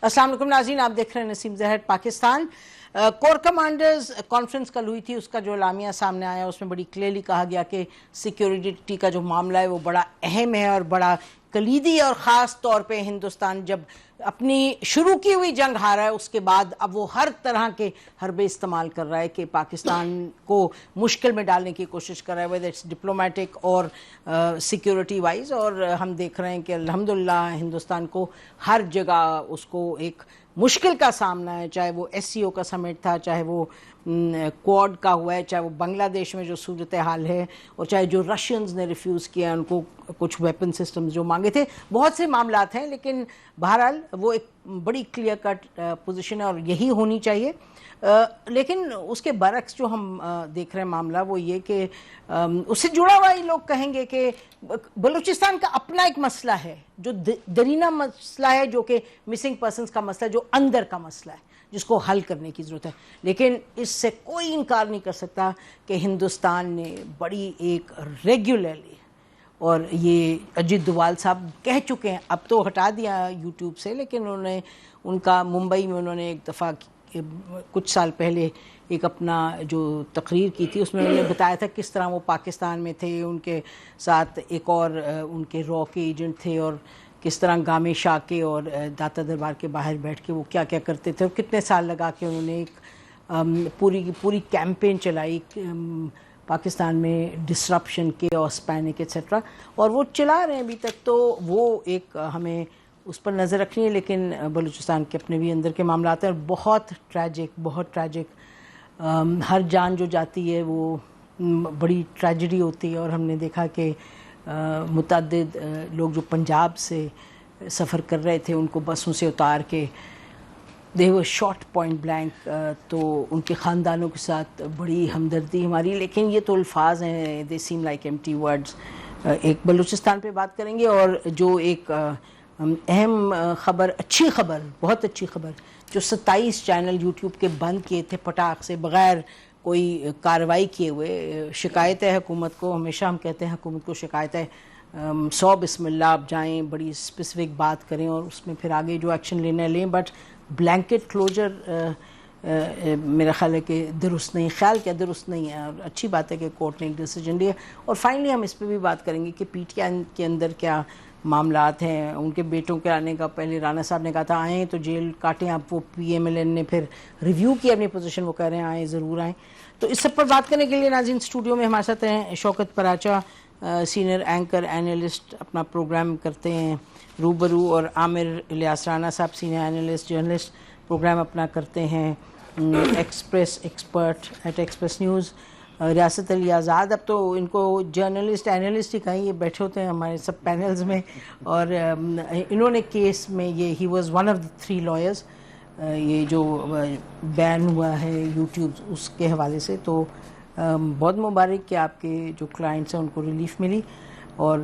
السلام علیکم ناظرین، آپ دیکھ رہے ہیں نسیم زہر پاکستان۔ کور کمانڈرز کانفرنس کل ہوئی تھی، اس کا جو اعلامیہ سامنے آیا اس میں بڑی کلیئرلی کہا گیا کہ سیکیورٹی کا جو معاملہ ہے وہ بڑا اہم ہے اور بڑا کلیدی، اور خاص طور پہ ہندوستان جب اپنی شروع کی ہوئی جنگ ہارا ہے اس کے بعد اب وہ ہر طرح کے حربے استعمال کر رہا ہے کہ پاکستان کو مشکل میں ڈالنے کی کوشش کر رہا ہے، ویدر اٹس ڈپلومیٹک اور سیکیورٹی وائز۔ اور ہم دیکھ رہے ہیں کہ الحمدللہ ہندوستان کو ہر جگہ اس کو ایک مشکل کا سامنا ہے، چاہے وہ ایس سی او کا سمٹ تھا، چاہے وہ کوڈ کا ہوا ہے، چاہے وہ بنگلہ دیش میں جو صورتحال ہے، اور چاہے جو رشینز نے ریفیوز کیا ان کو کچھ ویپن سسٹمز جو مانگے تھے، بہت سے معاملات ہیں، لیکن بہرحال وہ ایک بڑی کلیئر کٹ پوزیشن ہے اور یہی ہونی چاہیے۔ لیکن اس کے برعکس جو ہم دیکھ رہے ہیں معاملہ وہ یہ کہ اس سے جڑا ہوا ہی لوگ کہیں گے کہ بلوچستان کا اپنا ایک مسئلہ ہے جو درینہ مسئلہ ہے، جو کہ مسنگ پرسنز کا مسئلہ ہے، جو اندر کا مسئلہ ہے جس کو حل کرنے کی ضرورت ہے۔ لیکن اس سے کوئی انکار نہیں کر سکتا کہ ہندوستان نے بڑی ایک ریگولرلی، اور یہ اجیت دوال صاحب کہہ چکے ہیں، اب تو ہٹا دیا یوٹیوب سے، لیکن ان کا ممبئی میں انہوں نے ایک دفعہ کچھ سال پہلے ایک اپنا جو تقریر کی تھی اس میں انہوں نے بتایا تھا کس طرح وہ پاکستان میں تھے، ان کے ساتھ ایک اور ان کے را کے ایجنٹ تھے، اور کس طرح گامے شاہ کے اور داتا دربار کے باہر بیٹھ کے وہ کیا کیا کرتے تھے، اور کتنے سال لگا کے انہوں نے ایک پوری کیمپین چلائی پاکستان میں ڈسرپشن کے اور اسپینک ایٹسٹرا، اور وہ چلا رہے ہیں ابھی تک۔ تو وہ ایک ہمیں اس پر نظر رکھنی ہے، لیکن بلوچستان کے اپنے بھی اندر کے معاملات ہیں، اور بہت ٹریجک ہر جان جو جاتی ہے وہ بڑی ٹریجڈی ہوتی ہے۔ اور ہم نے دیکھا کہ متعدد لوگ جو پنجاب سے سفر کر رہے تھے ان کو بسوں سے اتار کے دے ور شاٹ پوائنٹ بلینک، تو ان کے خاندانوں کے ساتھ بڑی ہمدردی ہماری، لیکن یہ تو الفاظ ہیں، دے سیم لائک ایمٹی ورڈز۔ ایک بلوچستان پہ بات کریں گے، اور جو ایک اہم خبر، اچھی خبر، بہت اچھی خبر، جو 27 چینل یوٹیوب کے بند کیے تھے پٹاخ سے بغیر کوئی کارروائی کیے ہوئے۔ شکایت ہے حکومت کو، ہمیشہ ہم کہتے ہیں حکومت کو شکایت ہے، 100 بسم اللہ آپ جائیں، بڑی اسپیسیفک بات کریں اور اس میں پھر آگے جو ایکشن لینا لیں، بٹ بلینکٹ کلوجر میرا خیال ہے کہ درست نہیں، خیال کیا درست نہیں ہے، اور اچھی بات ہے کہ کورٹ نے ایک ڈیسیجن لیا۔ اور فائنلی ہم اس پہ بھی بات کریں گے کہ پی ٹی آئی کے اندر کیا معاملات ہیں۔ ان کے بیٹوں کے آنے کا پہلے رانا صاحب نے کہا تھا آئیں تو جیل کاٹیں، آپ وہ پی ایم ایل این نے پھر ریویو کی اپنی پوزیشن، وہ کہہ رہے ہیں آئیں، ضرور آئیں۔ تو اس سب پر بات کرنے کے لیے ناظرین اسٹوڈیو میں ہمارے ساتھ ہیں شوکت پراچا، سینئر اینکر اینالسٹ، اپنا پروگرام کرتے ہیں روبرو، اور عامر الیاس رانا صاحب سینئر اینالسٹ جرنلسٹ، پروگرام اپنا کرتے ہیں Express expert at Express News. Riasat Ali آزاد، اب تو ان کو جرنلسٹ اینالسٹ ہی کہیں، یہ بیٹھے ہوتے ہیں ہمارے سب پینلز میں، اور انہوں نے کیس میں یہ he was one of the 3 lawyers, یہ جو بین ہوا ہے یوٹیوب اس کے حوالے سے۔ تو بہت مبارک کہ آپ کے جو کلائنٹس ہیں ان کو ریلیف ملی، اور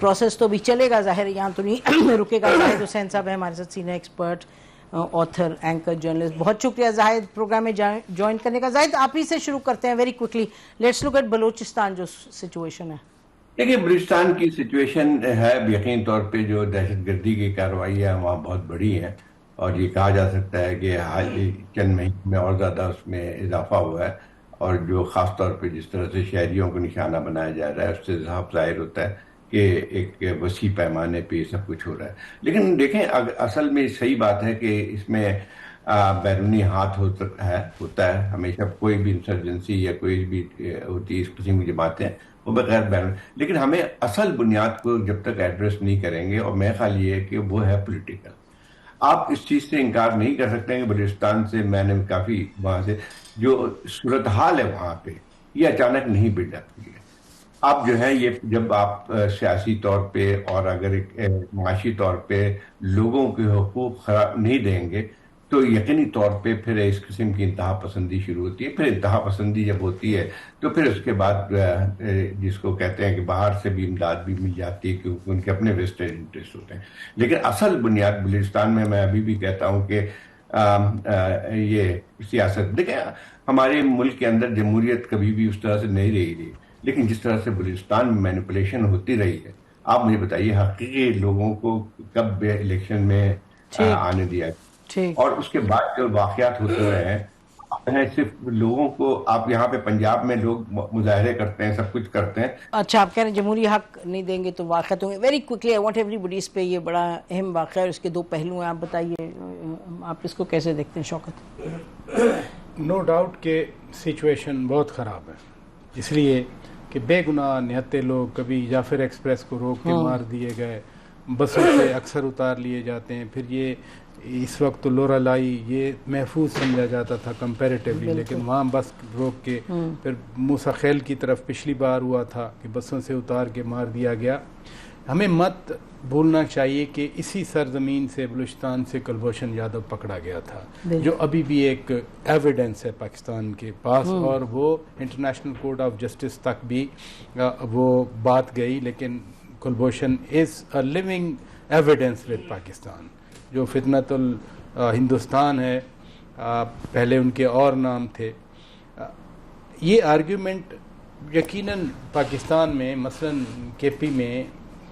پروسیس تو بھی چلے گا، ظاہر ہے یہاں تو نہیں رکے گا۔ زاہد حسین صاحب ہیں ہمارے ساتھ، senior expert, author, anchor, journalist. بہت شکریہ زاہد پروگرام میں جوائن کرنے کا۔ زاہد آپ ہی سے شروع کرتے ہیں very quickly, let's look at Balochistan جو سچویشن ہے۔ دیکھیے بلوچستان کی سچویشن ہے یقین طور پہ جو دہشت گردی کی کارروائی ہے وہاں بہت بڑی ہے، اور یہ کہا جا سکتا ہے کہ حال چند مہینے میں اور زیادہ اس میں اضافہ ہوا ہے، اور جو خاص طور پہ جس طرح سے شہریوں کو نشانہ بنایا جا رہا ہے اس سے صاف ظاہر ہوتا ہے کہ ایک وسیع پیمانے پہ یہ سب کچھ ہو رہا ہے۔ لیکن دیکھیں اصل میں صحیح بات ہے کہ اس میں بیرونی ہاتھ ہوتا ہے ہمیشہ، کوئی بھی انسرجنسی یا کوئی بھی ہوتی ہے اس قسم کی جماعتیں وہ بغیر بیرون، لیکن ہمیں اصل بنیاد کو جب تک ایڈریس نہیں کریں گے، اور میرا خیال یہ ہے کہ وہ ہے پولیٹیکل۔ آپ اس چیز سے انکار نہیں کر سکتے ہیں کہ بلوچستان سے میں نے کافی وہاں سے جو صورتحال ہے وہاں پہ یہ اچانک نہیں بلڈ اپ کی ہے۔ آپ جو ہے یہ جب آپ سیاسی طور پہ اور اگر معاشی طور پہ لوگوں کے حقوق خراب نہیں دیں گے تو یقینی طور پہ پھر اس قسم کی انتہا پسندی شروع ہوتی ہے۔ پھر انتہا پسندی جب ہوتی ہے تو پھر اس کے بعد جس کو کہتے ہیں کہ باہر سے بھی امداد بھی مل جاتی ہے کیونکہ ان کے اپنے ویسٹڈ انٹرسٹ ہوتے ہیں۔ لیکن اصل بنیاد بلوچستان میں ابھی بھی کہتا ہوں کہ یہ سیاست، دیکھیں ہمارے ملک کے اندر جمہوریت کبھی بھی اس طرح سے نہیں رہی، لیکن جس طرح سے بلوچستان میں مینیپولیشن ہوتی رہی ہے، آپ مجھے بتائیے حقیقی لوگوں کو کب الیکشن میں آنے دیا ہے. اور اس کے بعد جو واقعات ہوتے ہوئے ہیں صرف لوگوں کو, آپ یہاں پہ پنجاب میں لوگ مظاہرے کرتے ہیں, سب کچھ کرتے ہیں. اچھا, آپ کہہ رہے ہیں جمہوری حق نہیں دیں گے تو واقعات ہوں گے. ویری کوئکلی آئی وانٹ ایوری بڈی, اس پہ یہ بڑا اہم واقعہ ہے, اس کے دو پہلو ہیں. آپ بتائیے آپ اس کو کیسے دیکھتے ہیں شوکت؟ نو ڈاؤٹ کہ سچویشن بہت خراب ہے, اس لیے کہ بے گناہ نہتے لوگ کبھی جعفر ایکسپریس کو روک کے مار دیے گئے, بسوں سے اکثر اتار لیے جاتے ہیں. پھر یہ اس وقت تو لورا لائی یہ محفوظ سمجھا جاتا تھا کمپیریٹیولی, لیکن وہاں بس روک کے پھر موسیٰ خیل کی طرف پچھلی بار ہوا تھا کہ بسوں سے اتار کے مار دیا گیا. ہمیں مت بھولنا چاہیے کہ اسی سرزمین سے بلوچستان سے کلبھوشن یادو پکڑا گیا تھا, جو ابھی بھی ایک ایویڈنس ہے پاکستان کے پاس, اور وہ انٹرنیشنل کورٹ آف جسٹس تک بھی وہ بات گئی. لیکن Kulbhushan is a living evidence with Pakistan. جو فتنت ہندوستان ہے, پہلے ان کے اور نام تھے. یہ آرگیومنٹ یقیناً پاکستان میں مثلاً کے پی میں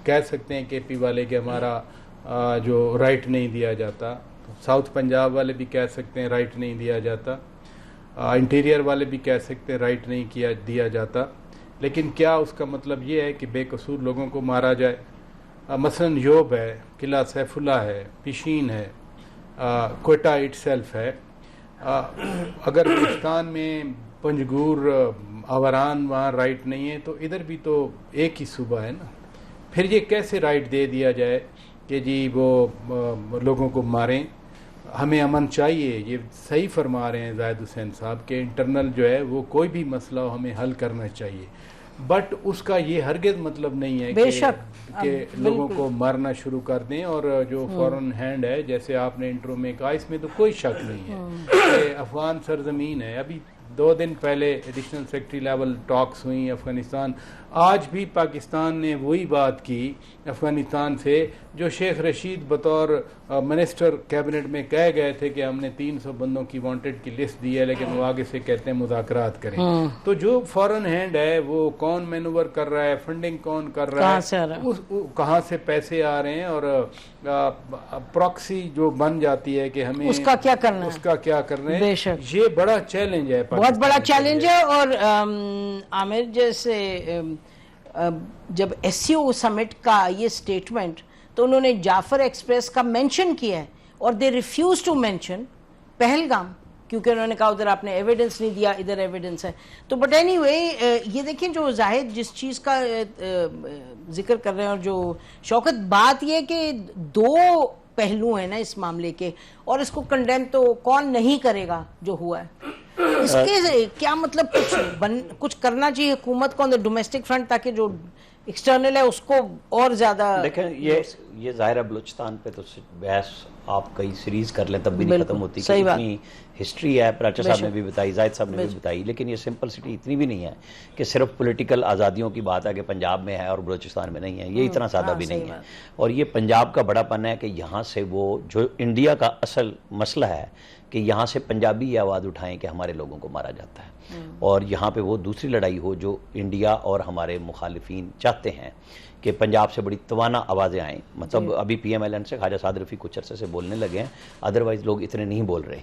کہہ سکتے ہیں کے پی والے کہ ہمارا جو رائٹ نہیں دیا جاتا, ساؤتھ پنجاب والے بھی کہہ سکتے ہیں رائٹ نہیں دیا جاتا, انٹیریئر والے بھی کہہ سکتے ہیں رائٹ نہیں دیا جاتا. لیکن کیا اس کا مطلب یہ ہے کہ بے قصور لوگوں کو مارا جائے؟ مثلاً یوب ہے, قلعہ سیف اللہ ہے, پیشین ہے, کوئٹہ اٹ سیلف ہے. اگر بلوچستان میں پنجگور آوران وہاں رائٹ نہیں ہے تو ادھر بھی تو ایک ہی صوبہ ہے نا. پھر یہ کیسے رائٹ دے دیا جائے کہ جی وہ لوگوں کو ماریں؟ ہمیں امن چاہیے. یہ صحیح فرما رہے ہیں زاہد حسین صاحب کہ انٹرنل جو ہے وہ کوئی بھی مسئلہ ہو ہمیں حل کرنا چاہیے, بٹ اس کا یہ ہرگز مطلب نہیں ہے کہ لوگوں کو مارنا شروع کر دیں. اور جو فورن ہینڈ ہے جیسے آپ نے انٹرو میں کہا, اس میں تو کوئی شک نہیں ہے کہ افغان سرزمین ہے. ابھی 2 دن پہلے ایڈیشنل سیکرٹری لیول ٹاکس ہوئیں افغانستان. آج بھی پاکستان نے وہی بات کی افغانستان سے جو شیخ رشید بطور منسٹر کیبنٹ میں کہہ گئے تھے کہ ہم نے 300 بندوں کی وانٹڈ کی لسٹ دی ہے, لیکن وہ آگے سے کہتے ہیں مذاکرات کریں. تو جو فورن ہینڈ ہے وہ کون مینور کر رہا ہے, فنڈنگ کون کر رہا ہے, کہاں سے پیسے آ رہے ہیں, اور پراکسی جو بن جاتی ہے کہ ہمیں اس کا کیا کرنا ہے, یہ بڑا چیلنج ہے, بہت بڑا چیلنج ہے. اور عامر جیسے جب ایس سی او سمٹ کا یہ سٹیٹمنٹ, تو انہوں نے جعفر ایکسپریس کا مینشن کیا ہے, اور they refuse to mention Pahalgam, کیونکہ انہوں نے کہا ادھر آپ نے ایویڈنس نہیں دیا, ادھر ایویڈنس ہے. تو بٹ اینی وے یہ دیکھیں جو زاہد جس چیز کا ذکر کر رہے ہیں, اور جو شوکت, بات یہ کہ 2 پہلو ہیں نا اس معاملے کے, اور اس کو کنڈیم تو کون نہیں کرے گا جو ہوا ہے. اس کے کیا مطلب کچھ کرنا چاہیے حکومت کو آن دا ڈومیسٹک فرنٹ, تاکہ جو ایکسٹرنل ہے اس کو اور زیادہ. دیکھیں یہ ظاہر ہے بلوچستان پہ تو بحث آپ کئی سیریز کر لیں تب بھی نہیں ختم ہوتی, کہ اتنی ہسٹری ہے. پراچا صاحب نے بھی بتائی, زاہد صاحب نے بھی بتائی, لیکن یہ سمپل سٹی اتنی بھی نہیں ہے کہ صرف پولیٹیکل آزادیوں کی بات ہے کہ پنجاب میں ہے اور بلوچستان میں نہیں ہے. یہ اتنا سادہ بھی نہیں ہے. اور یہ پنجاب کا بڑا پن ہے کہ یہاں سے وہ جو انڈیا کا اصل مسئلہ ہے کہ یہاں سے پنجابی یہ آواز اٹھائیں کہ ہمارے لوگوں کو مارا جاتا ہے, اور یہاں پہ وہ دوسری لڑائی ہو جو انڈیا اور ہمارے مخالفین چاہتے ہیں کہ پنجاب سے بڑی توانا آوازیں آئیں. مطلب ابھی پی ایم ایل این سے خواجہ سعد رفیع کچھ عرصے سے بولنے لگے ہیں, ادروائز لوگ اتنے نہیں بول رہے.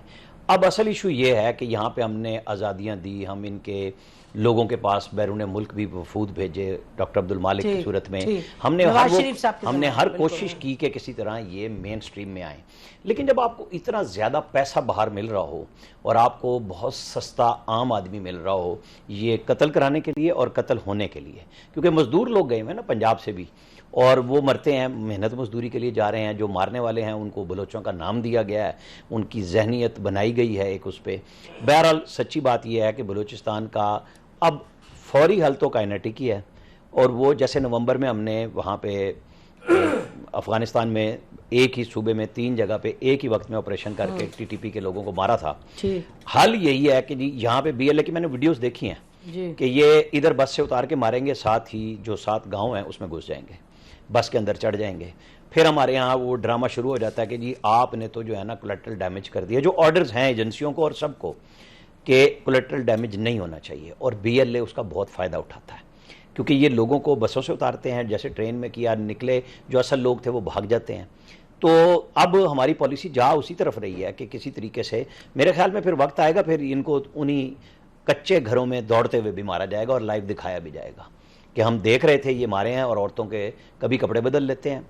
اب اصل ایشو یہ ہے کہ یہاں پہ ہم نے آزادیاں دی, ہم ان کے لوگوں کے پاس بیرون ملک بھی وفود بھیجے ڈاکٹر عبدالمالک کی صورت میں, ہم نے ہر کوشش کی کہ کسی طرح یہ مین سٹریم میں آئیں. لیکن جب آپ کو اتنا زیادہ پیسہ باہر مل رہا ہو اور آپ کو بہت سستا عام آدمی مل رہا ہو یہ قتل کرانے کے لیے اور قتل ہونے کے لیے, کیونکہ مزدور لوگ گئے ہیں نا پنجاب سے بھی, اور وہ مرتے ہیں, محنت مزدوری کے لیے جا رہے ہیں. جو مارنے والے ہیں ان کو بلوچوں کا نام دیا گیا ہے, ان کی ذہنیت بنائی گئی ہے ایک اس پہ. بہرحال سچی بات یہ ہے کہ بلوچستان کا اب فوری حل تو کائنیٹک ہی ہے, اور وہ جیسے نومبر میں ہم نے وہاں پہ افغانستان میں ایک ہی صوبے میں 3 جگہ پہ ایک ہی وقت میں آپریشن کر کے ٹی ٹی پی کے لوگوں کو مارا تھا. حل یہی ہے کہ جی یہاں پہ بی ایل اے کی میں نے ویڈیوز دیکھی ہیں کہ یہ ادھر بس سے اتار کے ماریں گے, ساتھ ہی جو 7 گاؤں ہیں اس میں گھس جائیں گے, بس کے اندر چڑھ جائیں گے. پھر ہمارے ہاں وہ ڈرامہ شروع ہو جاتا ہے کہ جی آپ نے تو جو ہے نا کولیٹرل ڈیمیج کر دیا, جو آرڈرز ہیں ایجنسیوں کو اور سب کو کہ کولیٹرل ڈیمیج نہیں ہونا چاہیے, اور بی ایل اے اس کا بہت فائدہ اٹھاتا ہے کیونکہ یہ لوگوں کو بسوں سے اتارتے ہیں, جیسے ٹرین میں کیا, نکلے جو اصل لوگ تھے وہ بھاگ جاتے ہیں. تو اب ہماری پالیسی جا اسی طرف رہی ہے کہ کسی طریقے سے میرے خیال میں پھر وقت آئے گا پھر ان کو انہی کچے گھروں میں دوڑتے ہوئے بھی مارا جائے گا اور لائیو دکھایا بھی جائے گا کہ ہم دیکھ رہے تھے یہ مارے ہیں اور عورتوں کے کبھی کپڑے بدل لیتے ہیں.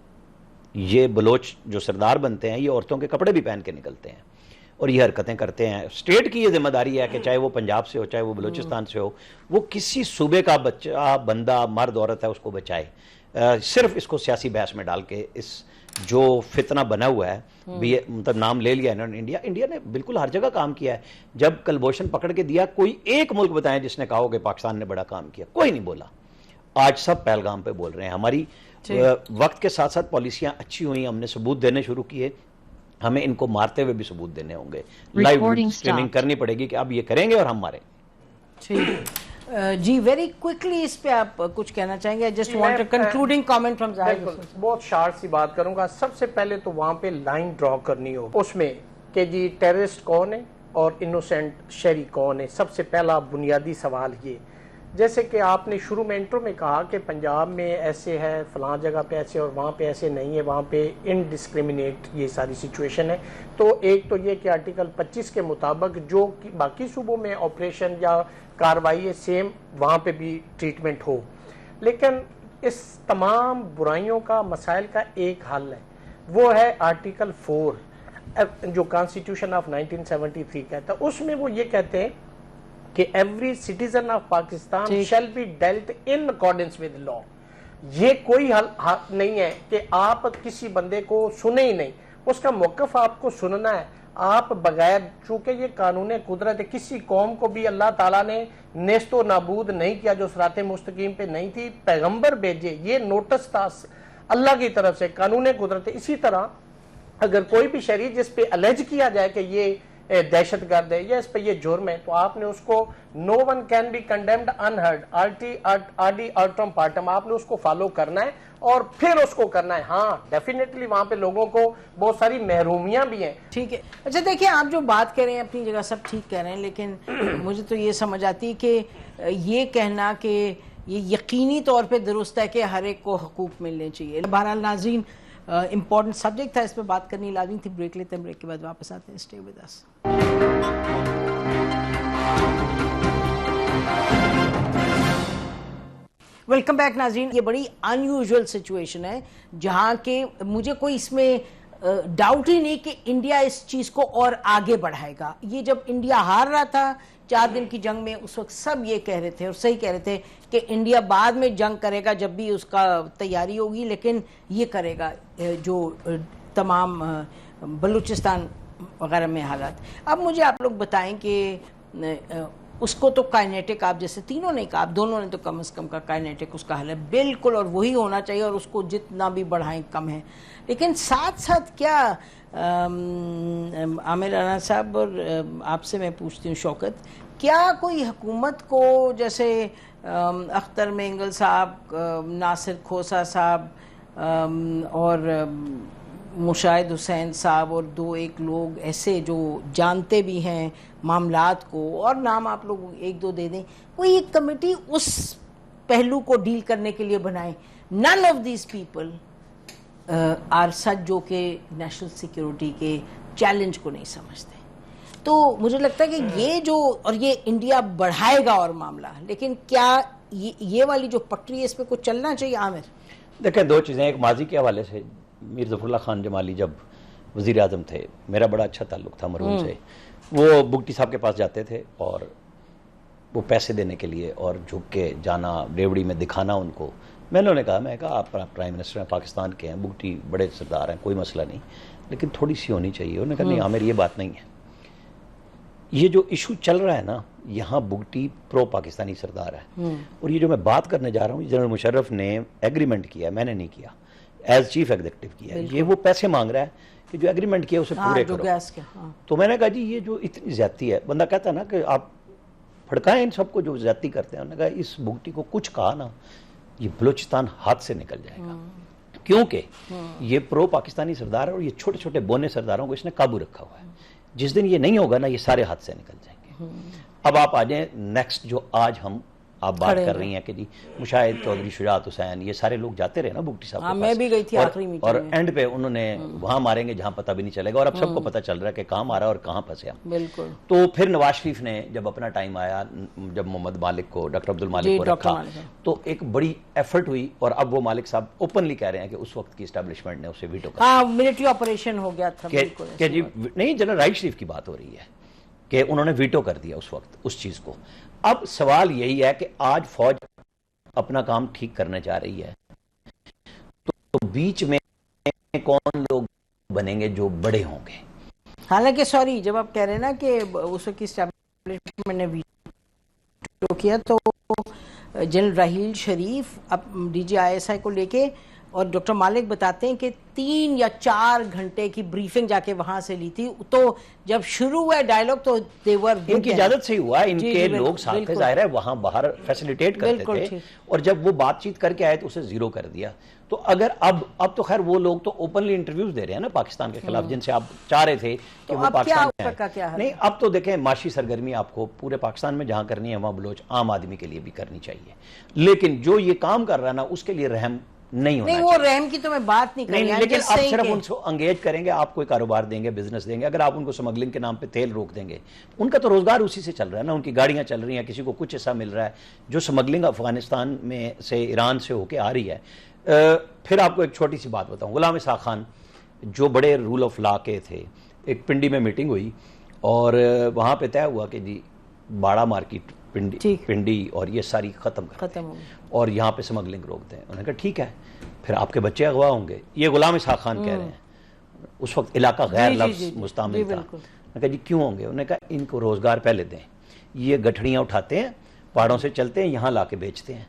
یہ بلوچ جو سردار بنتے ہیں یہ عورتوں کے کپڑے بھی پہن کے نکلتے ہیں اور یہ حرکتیں کرتے ہیں. اسٹیٹ کی یہ ذمہ داری ہے کہ چاہے وہ پنجاب سے ہو چاہے وہ بلوچستان سے ہو, وہ کسی صوبے کا بچہ بندہ مرد عورت ہے اس کو بچائے. صرف اس کو سیاسی بحث میں ڈال کے اس جو فتنہ بنا ہوا ہے مطلب نام لے لیا انہوں نے انڈیا نے بالکل ہر جگہ کام کیا ہے. جب کلبھوشن پکڑ کے دیا کوئی ایک ملک بتائیں جس نے کہا ہو کہ پاکستان نے بڑا کام کیا, کوئی نہیں بولا. آج سب پہلگام پہ بول رہے ہیں. ہماری وقت کے ساتھ ساتھ پالیسیاں اچھی ہوئی, ہم نے ثبوت دینے شروع کیے, ہمیں ان کو مارتے ہوئے بھی ثبوت دینے ہوں گے. لائیو اسٹریمنگ کرنی پڑے گی کہ اب یہ کریں گے اور ہم ماریں. جی ویری کوئکلی اس پہ آپ کچھ کہنا چاہیں گے؟ Just want a concluding comment from ظاہر. بہت شارٹ سی بات کروں گا. سب سے پہلے تو وہاں پہ لائن ڈرا کرنی ہو اس میں کہ جی ٹیررسٹ کون ہے اور انوسینٹ شہری کون ہے. سب سے پہلا بنیادی سوال یہ, جیسے کہ آپ نے شروع میں انٹرو میں کہا کہ پنجاب میں ایسے ہے, فلاں جگہ پہ ایسے اور وہاں پہ ایسے نہیں ہے, وہاں پہ انڈسکریمنیٹ یہ ساری سچویشن ہے. تو ایک تو یہ کہ آرٹیکل 25 کے مطابق جو باقی صوبوں میں آپریشن یا کاروائی ہے سیم وہاں پہ بھی ٹریٹمنٹ ہو. لیکن اس تمام برائیوں کا مسائل کا ایک حل ہے, وہ ہے آرٹیکل 4 جو کانسٹیٹیوشن آف 1973 کہتا ہے. اس میں وہ یہ کہتے ہیں کہ every citizen of Pakistan shall be dealt in accordance with law. یہ کوئی حق نہیں ہے کہ آپ کسی بندے کو سنیں ہی نہیں, اس کا موقف آپ کو سننا ہے. آپ بغیر, چونکہ یہ قانون قدرت ہے, کسی قوم کو بھی اللہ تعالیٰ نے نیست و نابود نہیں کیا جو صراط مستقیم پہ نہیں تھی, پیغمبر بھیجے, یہ نوٹس تھا اللہ کی طرف سے, قانون قدرت ہے. اسی طرح اگر کوئی بھی شہری جس پہ الیج کیا جائے کہ یہ دہشت گرد ہے یا اس پہ یہ جرم ہے, تو آپ نے اس کو no one can be condemned unheard آرڈی آرٹم پارٹم, آپ نے اس کو فالو کرنا ہے اور پھر اس کو کرنا ہے. ہاں ڈیفینیٹلی وہاں پہ لوگوں کو بہت ساری محرومیاں بھی ہیں. ٹھیک ہے. اچھا دیکھیں, آپ جو بات کر رہے ہیں اپنی جگہ سب ٹھیک کہہ رہے ہیں, لیکن مجھے تو یہ سمجھ آتی ہے کہ یہ کہنا کہ یہ یقینی طور پہ درست ہے کہ ہر ایک کو حقوق ملنے چاہیے. بہرحال ناظرین, امپورٹنٹ سبجیکٹ تھا, اس پہ بات کرنی لازمی تھی. بریک لیتے ہیں, بریک کے بعد واپس آتے ہیں. Stay with us. Welcome back ناظرین. یہ بڑی ان یوزول سچویشن ہے جہاں کہ مجھے کوئی اس میں ڈاؤٹ ہی نہیں کہ انڈیا اس چیز کو اور آگے بڑھائے گا. یہ جب انڈیا ہار رہا تھا 4 دن کی جنگ میں, اس وقت سب یہ کہہ رہے تھے اور صحیح کہہ رہے تھے کہ انڈیا بعد میں جنگ کرے گا جب بھی اس کا تیاری ہوگی, لیکن یہ کرے گا جو تمام بلوچستان وغیرہ میں حالات. اب مجھے آپ لوگ بتائیں کہ اس کو تو کائنیٹک, آپ جیسے تینوں نے کہا, آپ دونوں نے تو کم از کم کا کائنیٹک اس کا حل ہے بالکل, اور وہی ہونا چاہیے, اور اس کو جتنا بھی بڑھائیں کم ہے. لیکن ساتھ ساتھ کیا عامر رانا صاحب, اور آپ سے میں پوچھتی ہوں شوکت, کیا کوئی حکومت کو جیسے اختر مینگل صاحب, ناصر کھوسا صاحب اور مشاہد حسین صاحب اور 2-1 لوگ ایسے جو جانتے بھی ہیں معاملات کو, اور نام آپ لوگ 1-2 دے دیں, کوئی ایک کمیٹی اس پہلو کو ڈیل کرنے کے لیے بنائیں. none of these people are such جو کہ نیشنل سیکیورٹی کے چیلنج کو نہیں سمجھتے. تو مجھے لگتا ہے کہ یہ جو, اور یہ انڈیا بڑھائے گا اور معاملہ, لیکن کیا یہ والی جو پٹری ہے اس پہ کچھ چلنا چاہیے؟ عامر دیکھیں, 2 چیزیں. ایک ماضی کے حوالے سے, میر ظفر اللہ خان جمالی جب وزیر اعظم تھے, میرا بڑا اچھا تعلق تھا مرحوم سے. وہ بگٹی صاحب کے پاس جاتے تھے اور وہ پیسے دینے کے لیے اور جھک کے جانا, ریوڑی میں دکھانا ان کو. میں نے انہیں کہا, میں کہا آپ پرائم منسٹر ہیں, پاکستان کے ہیں, بگٹی بڑے سردار ہیں, کوئی مسئلہ نہیں, لیکن تھوڑی سی ہونی چاہیے. انہوں نے کہا نہیں عامر یہ بات نہیں ہے, یہ جو ایشو چل رہا ہے نا یہاں بگٹی پرو پاکستانی سردار ہے, اور یہ جو میں بات کرنے جا رہا ہوں جنرل مشرف نے ایگریمنٹ کیا ہے, میں نے نہیں کیا, ایز چیف ایگزیکٹو کیا ہے. یہ وہ پیسے مانگ رہا ہے کہ جو ایگریمنٹ کیا اسے پورے کرو. تو میں نے کہا جی یہ جو اتنی زیادتی ہے, بندہ کہتا ہے نا کہ آپ پھڑکائیں ان سب کو جو زیادتی کرتے ہیں. انہوں نے کہا اس بگٹی کو کچھ کہا نا یہ بلوچستان ہاتھ سے نکل جائے گا, کیونکہ یہ پرو پاکستانی سردار ہے اور یہ چھوٹے چھوٹے بونے سرداروں کو اس نے قابو رکھا ہوا ہے. جس دن یہ نہیں ہوگا نا یہ سارے ہاتھ سے نکل جائیں گے. اب آپ آ جائیں نیکسٹ جو آج ہم آپ بات کر رہی ہیں کہ جی مشاہد چودھری شجاعت حسین یہ سارے لوگ جاتے رہے نا بگٹی صاحب کے پاس. میں بھی گئی تھی آخری میٹنگ اور اینڈ پہ انہوں نے وہاں ماریں گے جہاں پتہ بھی نہیں چلے گا, اور اب سب کو پتہ چل رہا ہے کہ کہاں مارا اور کہاں پھنسے ہم. بالکل. تو پھر نواز شریف نے جب اپنا ٹائم آیا, جب محمد مالک کو, ڈاکٹر عبد المالک کو رکھا, تو ایک بڑی ایفرٹ ہوئی, اور اب وہ مالک صاحب اوپنلی کہہ رہے ہیں کہ اس وقت کی اسٹیبلشمنٹ نے اسے ویٹو کر ہاں ملٹری آپریشن ہو گیا تھا کہ جی نہیں, جنرل راحیل شریف کی بات ہو رہی ہے کہ انہوں نے ویٹو کر دیا اس وقت اس چیز کو. اب سوال یہی ہے کہ آج فوج اپنا کام ٹھیک کرنے جا رہی ہے, تو بیچ میں کون لوگ بنیں گے جو بڑے ہوں گے. حالانکہ سوری جب آپ کہہ رہے ہیں نا کہ اس وقت کی اسٹیبلشمنٹ نے ویٹو کیا, تو جنرل راحیل شریف اب D G I S I کو لے کے, اور ڈاکٹر مالک بتاتے ہیں کہ 3 یا 4 گھنٹے کی بریفنگ جا کے وہاں سے لی تھی. تو جب شروع ہوا ڈائیلاگ تو ان کی اجازت سے ہی ہوا, ان کے لوگ ساتھ تھے, ظاہر ہے وہاں باہر فیسیلیٹیٹ کرتے تھے, اور جب وہ بات چیت کر کے آئے تو اسے زیرو کر دیا. تو اگر اب تو خیر وہ لوگ تو اوپنلی انٹرویوز دے رہے ہیں نا پاکستان کے خلاف, جن سے آپ چاہ رہے تھے کہ وہ پاکستان میں ہیں. نہیں, اب تو دیکھیں معاشی سرگرمی آپ کو پورے پاکستان میں جہاں کرنی ہے وہاں بلوچ عام آدمی کے لیے بھی کرنی چاہیے, لیکن جو یہ کام کر رہا ہے نا اس کے لیے رحم نہیں ہونا چاہیے. وہ رحم کی تو میں بات نہیں کر رہی, لیکن آپ صرف ان کو انگیج کریں گے, آپ کوئی کاروبار دیں گے, بزنس دیں گے. اگر آپ ان کو سمگلنگ کے نام پہ تیل روک دیں گے, ان کا تو روزگار اسی سے چل رہا ہے نا, ان کی گاڑیاں چل رہی ہیں, کسی کو کچھ حصہ مل رہا ہے جو سمگلنگ افغانستان میں سے ایران سے ہو کے آ رہی ہے. پھر آپ کو ایک چھوٹی سی بات بتاؤں, غلام اسحاق خان جو بڑے رول آف لا کے تھے, ایک پنڈی میں میٹنگ ہوئی اور وہاں پہ طے ہوا کہ جی باڑا مارکیٹ پنڈی اور یہ ساری ختم اور یہاں پہ سمگلنگ روک دیں. انہوں نے کہا ٹھیک ہے, پھر آپ کے بچے اغوا ہوں گے. یہ غلام اسحاق خان کہہ رہے ہیں, اس وقت علاقہ غیر لفظ مستعمل تھا. میں کہا جی کیوں ہوں گے؟ انہوں نے کہا ان کو روزگار پہلے دیں, یہ گٹھڑیاں اٹھاتے ہیں, پہاڑوں سے چلتے ہیں, یہاں لا کے بیچتے ہیں,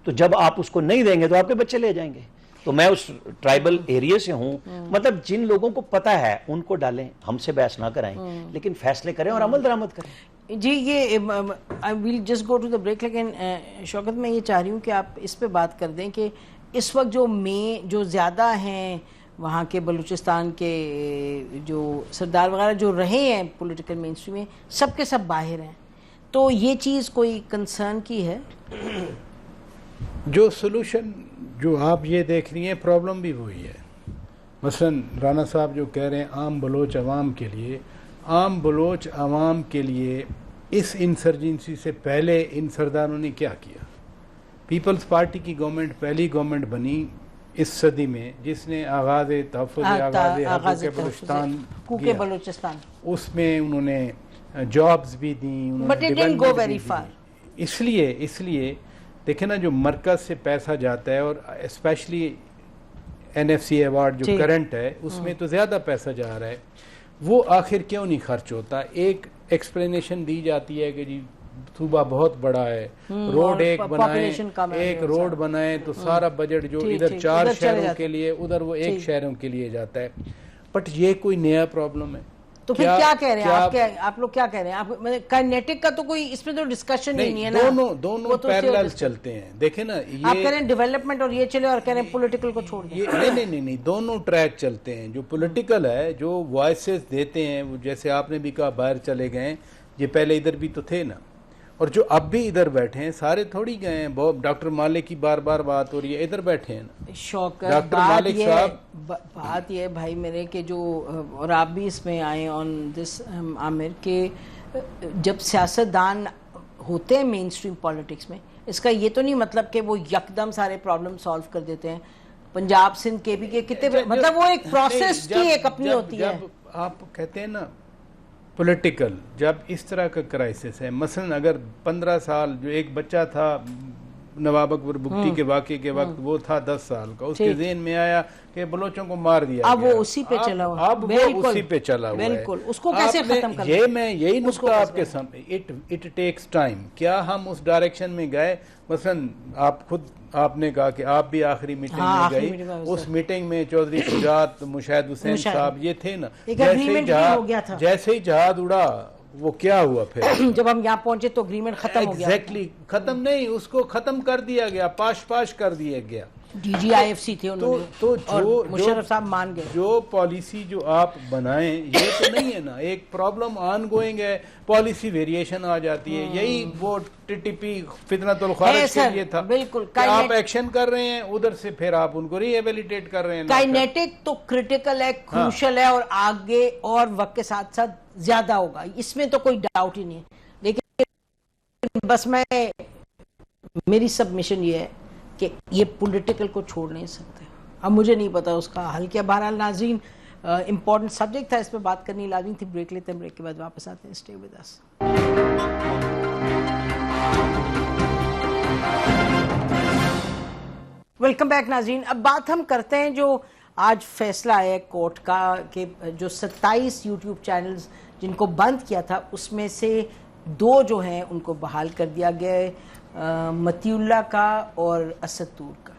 تو جب آپ اس کو نہیں دیں گے تو آپ کے بچے لے جائیں گے. تو میں اس ٹرائبل ایریا سے ہوں, مطلب جن لوگوں کو پتہ ہے ان کو ڈالیں, ہم سے بحث نہ کرائیں, لیکن فیصلے کریں اور عمل درآمد کریں. جی یہ I will just go to the break, لیکن شوکت میں یہ چاہ رہی ہوں کہ آپ اس پہ بات کر دیں کہ اس وقت جو زیادہ ہیں وہاں کے بلوچستان کے جو سردار وغیرہ جو رہے ہیں پولیٹیکل مین اسٹریم میں, سب کے سب باہر ہیں, تو یہ چیز کوئی کنسرن کی ہے؟ جو سلوشن جو آپ یہ دیکھ رہی ہیں پرابلم بھی وہی ہے. مثلا رانا صاحب جو کہہ رہے ہیں عام بلوچ عوام کے لیے, عام بلوچ عوام کے لیے اس انسرجنسی سے پہلے ان سرداروں نے کیا کیا؟ پیپلز پارٹی کی گورنمنٹ پہلی گورنمنٹ بنی اس صدی میں جس نے آغاز تحفظ آغاز بلوچستان, اس میں انہوں نے جابز بھی دیں, اس لیے دیکھیں نا جو مرکز سے پیسہ جاتا ہے, اور especially N F C award جو کرنٹ ہے اس میں تو زیادہ پیسہ جا رہا ہے, وہ آخر کیوں نہیں خرچ ہوتا؟ ایک ایکسپلینیشن دی جاتی ہے کہ جی صوبہ بہت بڑا ہے, روڈ ایک روڈ بنائیں تو سارا بجٹ جو ادھر 4 شہروں کے لیے ادھر وہ 1 شہروں کے لیے جاتا ہے. بٹ یہ کوئی نیا پرابلم ہے. تو پھر کیا کہہ رہے ہیں آپ لوگ کیا کہہ رہے ہیں؟ کائنیٹک کا تو کوئی اس میں تو ڈسکشن ہی نہیں ہے نا, دونوں پیرلل چلتے ہیں. دیکھیں نا یہ آپ کہہ رہے ہیں ڈیولپمنٹ اور یہ چلے, اور کہہ رہے ہیں پولیٹیکل کو چھوڑ دیں. نہیں, دونوں ٹریک چلتے ہیں. جو پولیٹیکل ہے, جو وائسز دیتے ہیں, جیسے آپ نے بھی کہا باہر چلے گئے, یہ پہلے ادھر بھی تو تھے نا, اور جو اب بھی ادھر بیٹھے ہیں سارے تھوڑی گئے ہیں. ڈاکٹر مالک کی بار بار بات ہو رہی ہے, ادھر بیٹھے ہیں نا ڈاکٹر مالک صاحب. بات یہ ہے بھائی میرے کہ جو, اور آپ بھی اس میں آئے آن دس عامر, کہ جب سیاستدان ہوتے ہیں مین اسٹریم پالیٹکس میں, اس کا یہ تو نہیں مطلب کہ وہ یکدم سارے پرابلم سالو کر دیتے ہیں. پنجاب سندھ کے بھی کتنے, مطلب وہ ایک پروسیس کی ایک اپنی ہوتی ہے. آپ کہتے ہیں نا پولیٹیکل, جب اس طرح کا کرائسس ہے, مثلا اگر 15 سال جو ایک بچہ تھا نواب اکبر بگٹی کے واقعے کے وقت, وہ تھا 10 سال کا, اس کے ذہن میں آیا کہ بلوچوں کو مار دیا, اب وہ اسی پہ چلا ہوا, اب وہ اسی پہ چلا ہوا ہے. بالکل, اس کو کیسے ختم کرنا؟ یہ میں یہی نقطہ آپ کے سامنے, اٹ ٹیکس ٹائم. کیا ہم اس ڈائریکشن میں گئے؟ مثلا آپ نے کہا کہ آپ بھی آخری میٹنگ میں گئی, اس میٹنگ میں چودھری شجاعت, مشاہد حسین صاحب یہ تھے نا, جیسے ہی جہاد اڑا وہ کیا ہوا پھر جب ہم یہاں پہنچے تو اگریمنٹ ختم ہو گیا. ایگزیکٹلی ختم نہیں, اس کو ختم کر دیا گیا, پاش کر دیا گیا. DGIFC تھے انہوں تو نے اور مشرف صاحب مان گئے. جو پالیسی جو آپ بنائیں یہ تو نہیں ہے نا, ایک پرابلم آن گوئنگ ہے, پالیسی ویریشن آ جاتی ہے. یہی وہ TTP فتنۃ الخارج کے لیے تھا, بالکل آپ ایکشن کر رہے ہیں ادھر سے, پھر آپ ان کو ری ایبیلیٹیٹ کر رہے ہیں. کائنیٹک تو کرٹیکل ہے, کروشل ہے, اور آگے اور وقت کے ساتھ ساتھ زیادہ ہوگا, اس میں تو کوئی ڈاؤٹ ہی نہیں ہے. لیکن بس میری سبمیشن یہ ہے کہ یہ پولیٹیکل کو چھوڑ نہیں سکتے. اب مجھے نہیں پتا اس کا حل کیا. بہرحال ناظرین, امپورٹنٹ سبجیکٹ تھا, اس پہ بات کرنی لازمی تھی. بریک لیتے ہیں, بریک کے بعد واپس آتے ہیں. Stay with us. Welcome back ناظرین. اب بات ہم کرتے ہیں جو آج فیصلہ آیا کورٹ کا کہ جو 27 یوٹیوب چینلز جن کو بند کیا تھا اس میں سے 2 جو ہیں ان کو بحال کر دیا گیا ہے, متی اللہ کا اور اسد طور کا.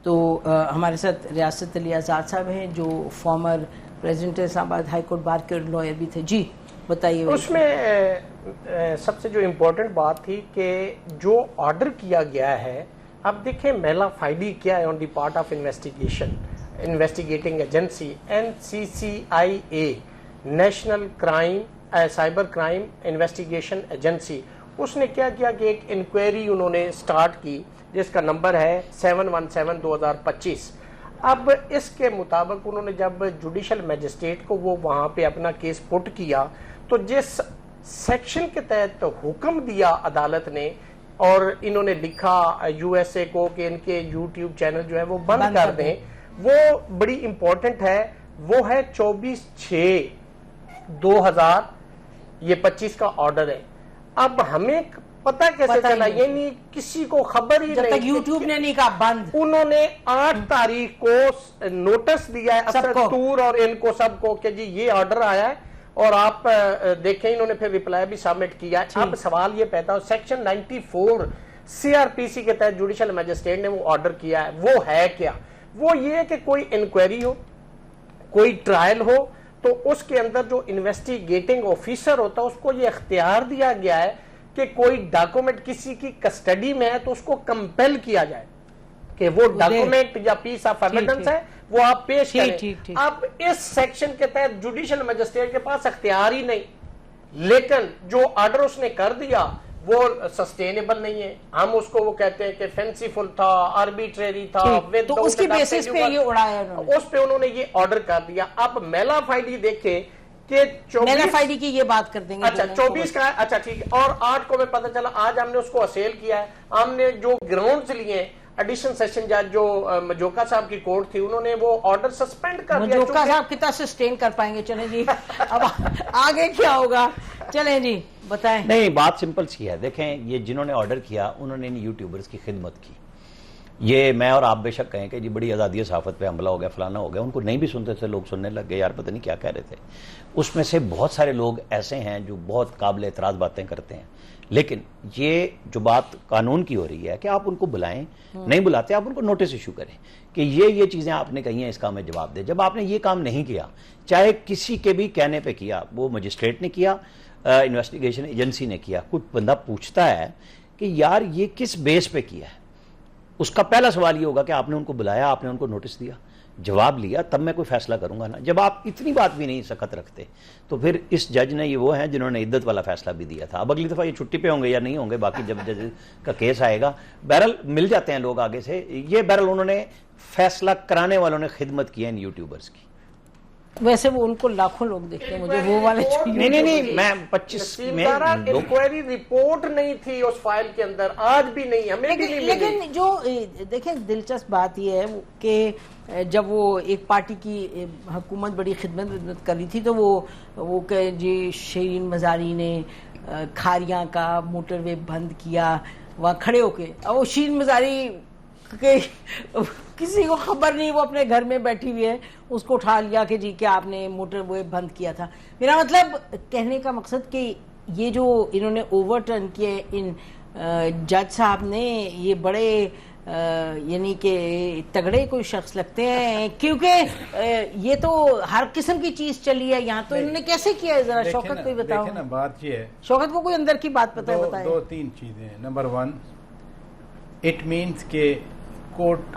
تو ہمارے ساتھ ریاست علی آزاد صاحب ہیں جو فارمر پریزیڈنٹ اسلام آباد ہائی کورٹ بار کے لوئر بھی تھے. جی بتائیے. اس میں سب سے جو امپورٹنٹ بات تھی کہ جو آرڈر کیا گیا ہے, اب دیکھیں میلا فائلی کیا ہے on the part of investigating agency NCCIA, national cyber crime investigation agency. اس نے کیا کیا کہ ایک انکوائری انہوں نے سٹارٹ کی جس کا نمبر ہے 717/2025. اب اس کے مطابق انہوں نے جب جوڈیشل میجسٹریٹ کو وہ وہاں پہ اپنا کیس پٹ کیا تو جس سیکشن کے تحت حکم دیا عدالت نے, اور انہوں نے لکھا USA کو کہ ان کے یوٹیوب چینل جو ہے وہ بند کر دیں, وہ بڑی امپورٹنٹ ہے. وہ ہے 24/6/2025 کا آرڈر ہے. اب ہمیں پتہ کیسے چلا, یعنی کسی کو خبر ہی جب نہیں, تک یوٹیوب نے نہیں کہا بند. انہوں نے 8 تاریخ کو نوٹس دیا ہے اسد طور اور ان کو سب کو کہ جی یہ آرڈر آیا ہے, اور آپ دیکھیں انہوں نے پھر ریپلائی بھی سبمٹ کیا. اب سوال یہ پیدا ہو, سیکشن 94 CRPC کے تحت جوڈیشل میجسٹریٹ نے وہ آرڈر کیا ہے, وہ ہے کیا؟ وہ یہ ہے کہ کوئی انکوائری ہو, کوئی ٹرائل ہو, تو اس کے اندر جو انویسٹیگیٹنگ آفیسر ہوتا ہے اس کو یہ اختیار دیا گیا ہے کہ کوئی ڈاکومنٹ کسی کی کسٹڈی میں ہے تو اس کو کمپیل کیا جائے کہ وہ ڈاکومنٹ یا پیس آف ایویڈنس ہے وہ آپ پیش کریں. اب اس سیکشن کے تحت جوڈیشل میجسٹریٹ کے پاس اختیار ہی نہیں, لیکن جو آرڈر اس نے کر دیا وہ سسٹینیبل نہیں ہے. ہم اس کو وہ کہتے ہیں کہ فینسیفل تھا, آربیٹریری تھا, تو اس کی بیسس پہ یہ اڑایا انہوں نے, اس پہ انہوں نے یہ آرڈر کر دیا. اب میلا فائڈی دیکھیں کہ میلا فائڈی کی یہ بات کر دیں گے. اچھا 24 کا ہے, اچھا ٹھیک ہے. اور 8 کو میں پتہ چلا, آج ہم نے اس کو اسیل کیا ہے. ہم نے جو گراؤنڈز لیے, ایڈیشنل سیشن جج جو مجوکا صاحب کی کورٹ تھی, انہوں نے وہ آرڈر سسپینڈ کر دیا. مجوکا صاحب کتنا سسٹین کر پائیں گے؟ چلیں جی اب آگے کیا ہوگا, چلیں جی بتائیں. نہیں, بات سمپل سی ہے. دیکھیں یہ جنہوں نے آرڈر کیا انہوں نے ان یوٹیوبرز کی خدمت کی. یہ میں اور آپ بے شک کہیں کہ جی بڑی آزادی صحافت پہ حملہ ہو گیا, فلانا ہو گیا. ان کو نہیں بھی سنتے تھے لوگ, سننے لگ گئے, یار پتہ نہیں کیا کہہ رہے تھے. اس میں سے بہت سارے لوگ ایسے ہیں جو بہت قابل اعتراض باتیں کرتے ہیں, لیکن یہ جو بات قانون کی ہو رہی ہے کہ آپ ان کو بلائیں, نہیں بلاتے آپ ان کو نوٹس ایشو کریں کہ یہ چیزیں آپ نے کہی ہیں, اس کا ہمیں جواب دیں. جب آپ نے یہ کام نہیں کیا, چاہے کسی کے بھی کہنے پہ کیا, وہ مجسٹریٹ نے کیا, انویسٹیگیشن ایجنسی نے کیا, کچھ بندہ پوچھتا ہے کہ یار یہ کس بیس پہ کیا ہے, اس کا پہلا سوال یہ ہوگا کہ آپ نے ان کو بلایا, آپ نے ان کو نوٹس دیا, جواب لیا, تب میں کوئی فیصلہ کروں گا نا. جب آپ اتنی بات بھی نہیں سخت رکھتے تو پھر اس جج نے, یہ وہ ہیں جنہوں نے عدت والا فیصلہ بھی دیا تھا. اب اگلی دفعہ یہ چھٹی پہ ہوں گے یا نہیں ہوں گے, باقی جب جج کا کیس آئے گا, بہرحال مل جاتے ہیں لوگ آگے سے. یہ بہرحال انہوں نے فیصلہ کرانے والوں نے خدمت کی ہے ان یوٹیوبرز کی. ویسے وہ ان کو لاکھوں لوگ دیکھتے ہیں, مجھے وہ والے نہیں میں 25 میں انکوائری رپورٹ نہیں تھی اس فائل کے اندر, آج بھی نہیں, ہمیں بھی نہیں. لیکن جو دیکھیں دلچسپ بات یہ ہے کہ جب وہ ایک پارٹی کی حکومت بڑی خدمت کر رہی تھی تو وہ کہ جی شیرین مزاری نے کھاریاں کا موٹر وے بند کیا, وہاں کھڑے ہو کے. اب وہ شیرین مزاری کہ کسی کو خبر نہیں, وہ اپنے گھر میں بیٹھی ہوئی ہے, اس کو اٹھا لیا کہ جی کیا آپ نے موٹر وے بند کیا تھا. میرا مطلب کہنے کا مقصد کہ یہ جو انہوں نے اوور ٹرن کیے ان جج صاحب نے, یہ بڑے یعنی کہ تگڑے کوئی شخص لگتے ہیں, کیونکہ یہ تو ہر قسم کی چیز چلی ہے یہاں. تو انہوں نے کیسے کیا ہے, ذرا شوکت کو بتاؤ. دیکھیں نا, بات یہ ہے, شوکت کو کوئی اندر کی بات پتہ ہے, بتائیں. 2-3 چیزیں ہیں. نمبر 1, اٹ مینس کہ کورٹ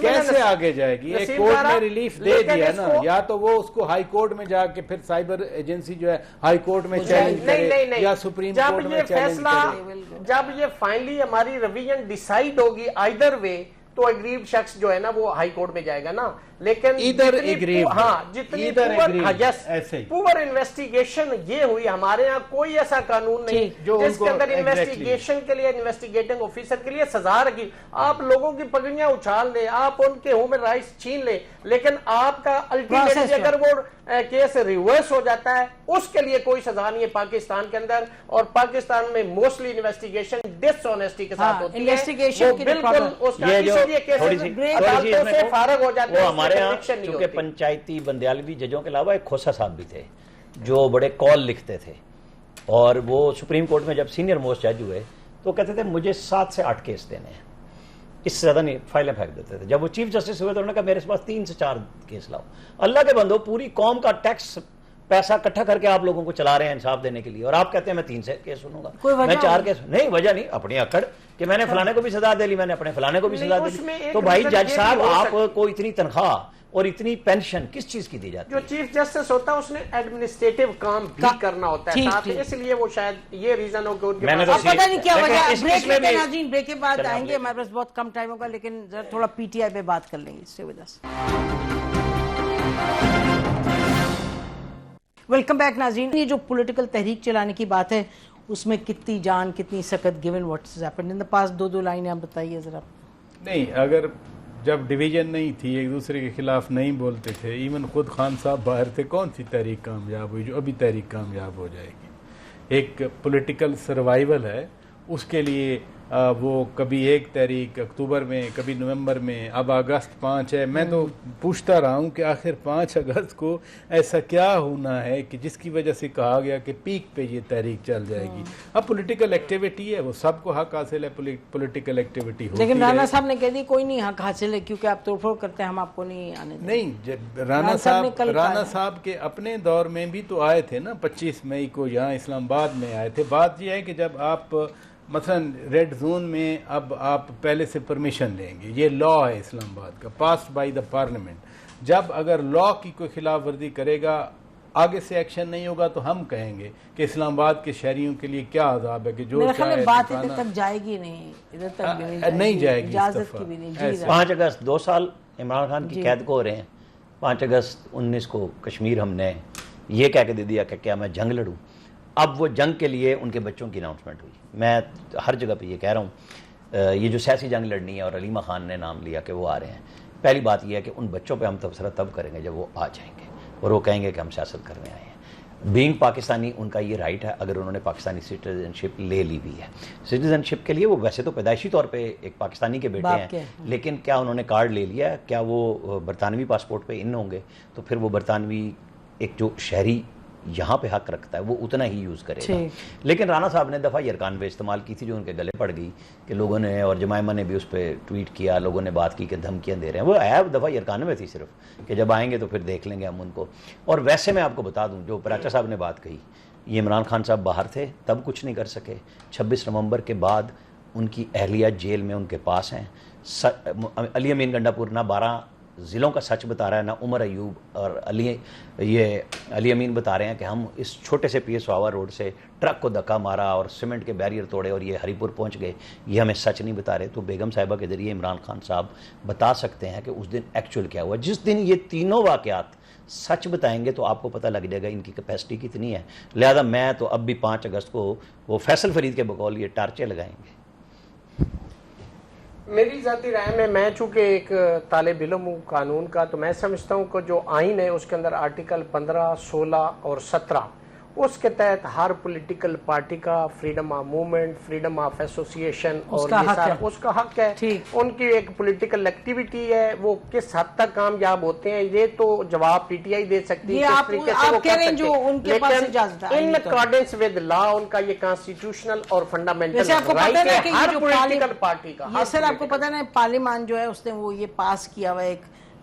کیسے آگے جائے گی؟ ایک کورٹ نے ریلیف دے دیا نا، یا تو وہ اس کو ہائی کورٹ میں جا کے پھر سائبر ایجنسی جو ہے ہائی کورٹ میں چیلنج کرے یا سپریم کورٹ میں چیلنج کرے. جب یہ فائنلی ہماری ریویژن ڈیسائیڈ ہوگی آئیدر وے تو اگریوڈ شخص جو ہے نا وہ ہائی کورٹ میں جائے گا نا. لیکن جتنی پور انویسٹیگیشن یہ ہوئی، ہمارے ہاں کوئی ایسا قانون نہیں جس کے اندر انویسٹیگیشن کے لیے انویسٹیگیٹنگ آفیسر کے لیے سزا رکھی. آپ لوگوں کی پگڑیاں اچھال لیں، آپ ان کے ہیومن رائٹس چھین لیں، لیکن آپ کا الٹیمیٹلی اگر وہ کیس ریورس ہو جاتا ہے اس کے لیے کوئی سزا نہیں ہے پاکستان کے اندر. اور پاکستان میں موسٹلی انویسٹیگیشن ڈس آنیسٹی کے ساتھ ہوتی ہے، وہ بالکل اس کا کسی لیے کیس عدالتوں سے فارغ ہو جاتا ہے. ہمارے یہاں چونکہ پنچایتی بندیالوی ججوں کے علاوہ ایک کھوسا صاحب بھی تھے جو بڑے کال لکھتے تھے، اور وہ سپریم کورٹ میں جب سینئر موسٹ جج ہوئے تو کہتے تھے مجھے 7 سے 8 کیس دینے ہیں، اس سے زیادہ نہیں، فائلیں پھینک دیتے تھے. جب وہ چیف جسٹس ہوئے تو انہوں نے کہا میرے پاس 3 سے 4 کیس لاؤ. اللہ کے بندو، پوری قوم کا ٹیکس پیسہ اکٹھا کر کے آپ لوگوں کو چلا رہے ہیں انصاف دینے کے لیے، اور آپ کہتے ہیں میں 3 سے کیس سنوں گا، میں 4 کیس نہیں. وجہ نہیں، اپنی اکڑ کہ میں نے فلانے کو بھی سزا دے لی، میں نے اپنے فلانے کو بھی سزا دے لی. تو بھائی جج صاحب، آپ کو اتنی تنخواہ اور اتنی پینشن کس چیز کی دی جاتی ہے؟ جو چیف جسٹس ہوتا ہے اس نے ایڈمنسٹریٹو کام بھی کرنا ہوتا ہے، اس لیے وہ شاید یہ ریزن ہو کہ پتہ نہیں کیا وجہ. بریک لیتے ہیں ناظرین، بریک کے بعد آئیں گے، ہمارے پاس بہت کم ٹائم ہوگا، لیکن ذرا تھوڑا پی ٹی آئی پہ بات کر لیں گے. Stay with us. Welcome back ناظرین. یہ جو پولیٹیکل تحریک چلانے کی بات ہے اس میں کتنی جان کتنی سخت given what's happened in the past. 2 لائنیں آپ بتائیے ذرا. نہیں، اگر جب ڈویژن نہیں تھی، ایک دوسرے کے خلاف نہیں بولتے تھے، ایون خود خان صاحب باہر تھے، کون سی تحریک کامیاب ہوئی جو ابھی تحریک کامیاب ہو جائے گی؟ ایک پولیٹیکل سروائیول ہے، اس کے لیے وہ کبھی ایک تحریک اکتوبر میں، کبھی نومبر میں، اب اگست 5 ہے. میں تو پوچھتا رہا ہوں کہ آخر 5 اگست کو ایسا کیا ہونا ہے کہ جس کی وجہ سے کہا گیا کہ پیک پہ یہ تحریک چل جائے گی. اب پولیٹیکل ایکٹیویٹی ہے، وہ سب کو حق حاصل ہے، پولیٹیکل ایکٹیویٹی ہوتی ہے. لیکن رانا صاحب نے کہہ دی کوئی نہیں حق حاصل ہے کیونکہ آپ توڑ پھوڑ کرتے ہیں، ہم آپ کو نہیں آنے دیں. نہیں، رانا صاحب کے اپنے دور میں بھی تو آئے تھے نا، 25 مئی کو یہاں اسلام آباد میں آئے تھے. بات یہ ہے کہ جب آپ مثلا ریڈ زون میں اب آپ پہلے سے پرمیشن لیں گے، یہ لا ہے اسلام آباد کا، پاسڈ بائی دا پارلیمنٹ. جب اگر لا کی کوئی خلاف ورزی کرے گا، آگے سے ایکشن نہیں ہوگا تو ہم کہیں گے کہ اسلام آباد کے شہریوں کے لیے کیا عذاب ہے کہ جو چاہے بات ادھر تک جائے گی نہیں، ادھر تک نہیں جائے گی، اجازت کی بھی نہیں. 5 اگست 2 سال عمران خان کی قید کو ہو رہے ہیں. 5 اگست 19 کو کشمیر ہم نے یہ کہہ کے دے دیا کہ کیا میں جنگ لڑوں. اب وہ جنگ کے لیے ان کے بچوں کی اناؤنسمنٹ ہوئی. میں ہر جگہ پہ یہ کہہ رہا ہوں، یہ جو سیاسی جنگ لڑنی ہے اور علیمہ خان نے نام لیا کہ وہ آ رہے ہیں، پہلی بات یہ ہے کہ ان بچوں پہ ہم تبصرہ تب کریں گے جب وہ آ جائیں گے اور وہ کہیں گے کہ ہم سیاست کرنے آئے ہیں. بینگ پاکستانی ان کا یہ رائٹ ہے اگر انہوں نے پاکستانی سٹیزن شپ لے لی بھی ہے. سٹیزن شپ کے لیے وہ ویسے تو پیدائشی طور پہ ایک پاکستانی کے بیٹے ہیں، لیکن کیا انہوں نے کارڈ لے لیا ہے؟ کیا وہ برطانوی پاسپورٹ پہ ان ہوں گے تو پھر وہ برطانوی ایک جو شہری یہاں پہ حق رکھتا ہے وہ اتنا ہی یوز کرے گا. لیکن رانا صاحب نے دفعہ یرکان پہ استعمال کی تھی جو ان کے گلے پڑ گئی کہ لوگوں نے، اور جمائمہ نے بھی اس پہ ٹویٹ کیا، لوگوں نے بات کی کہ دھمکیاں دے رہے ہیں. وہ ایپ دفعہ یرکان میں تھی صرف کہ جب آئیں گے تو پھر دیکھ لیں گے ہم ان کو. اور ویسے میں آپ کو بتا دوں، جو پراچا صاحب نے بات کہی، یہ عمران خان صاحب باہر تھے تب کچھ نہیں کر سکے. 26 نومبر کے بعد ان کی اہلیہ جیل میں ان کے پاس ہیں. علی امین گنڈا پور نہ 12 ضلعوں کا سچ بتا رہا ہے، نہ عمر ایوب اور علی امین بتا رہے ہیں کہ ہم اس چھوٹے سے پی ایس واوا روڈ سے ٹرک کو دھکا مارا اور سیمنٹ کے بیریئر توڑے اور یہ ہری پور پہنچ گئے. یہ ہمیں سچ نہیں بتا رہے. تو بیگم صاحبہ کے ذریعے عمران خان صاحب بتا سکتے ہیں کہ اس دن ایکچوئل کیا ہوا. جس دن یہ تینوں واقعات سچ بتائیں گے تو آپ کو پتہ لگ جائے گا ان کی کیپیسٹی کتنی ہے. لہذا میں تو اب بھی 5 اگست کو وہ فیصل فرید کے بقول یہ ٹارچے لگائیں گے. میری ذاتی رائے میں چونکہ ایک طالب علم ہوں قانون کا، تو میں سمجھتا ہوں کہ جو آئین ہے اس کے اندر آرٹیکل 15، 16 اور 17 اس کے تحت ہر پولیٹیکل پارٹی کا freedom of movement, freedom of association اور یہ سارا اس کا حق ہے. ان کی ایک پولیٹیکل ایکٹیویٹی ہے، وہ کس حد تک کامیاب ہوتے ہیں یہ تو جواب پی ٹی آئی دے سکتی ہے کس طریقے سے وہ کر سکتے ہیں، لیکن ان اکارڈنس ود لا ان کا یہ کانسٹیٹیوشنل اور فنڈامنٹل رائٹ ہے ہر پولیٹیکل پارٹی کا. یہ سر آپ کو پتہ ہے پارلیمان جو ہے اس نے وہ یہ پاس کیا ہوا ایک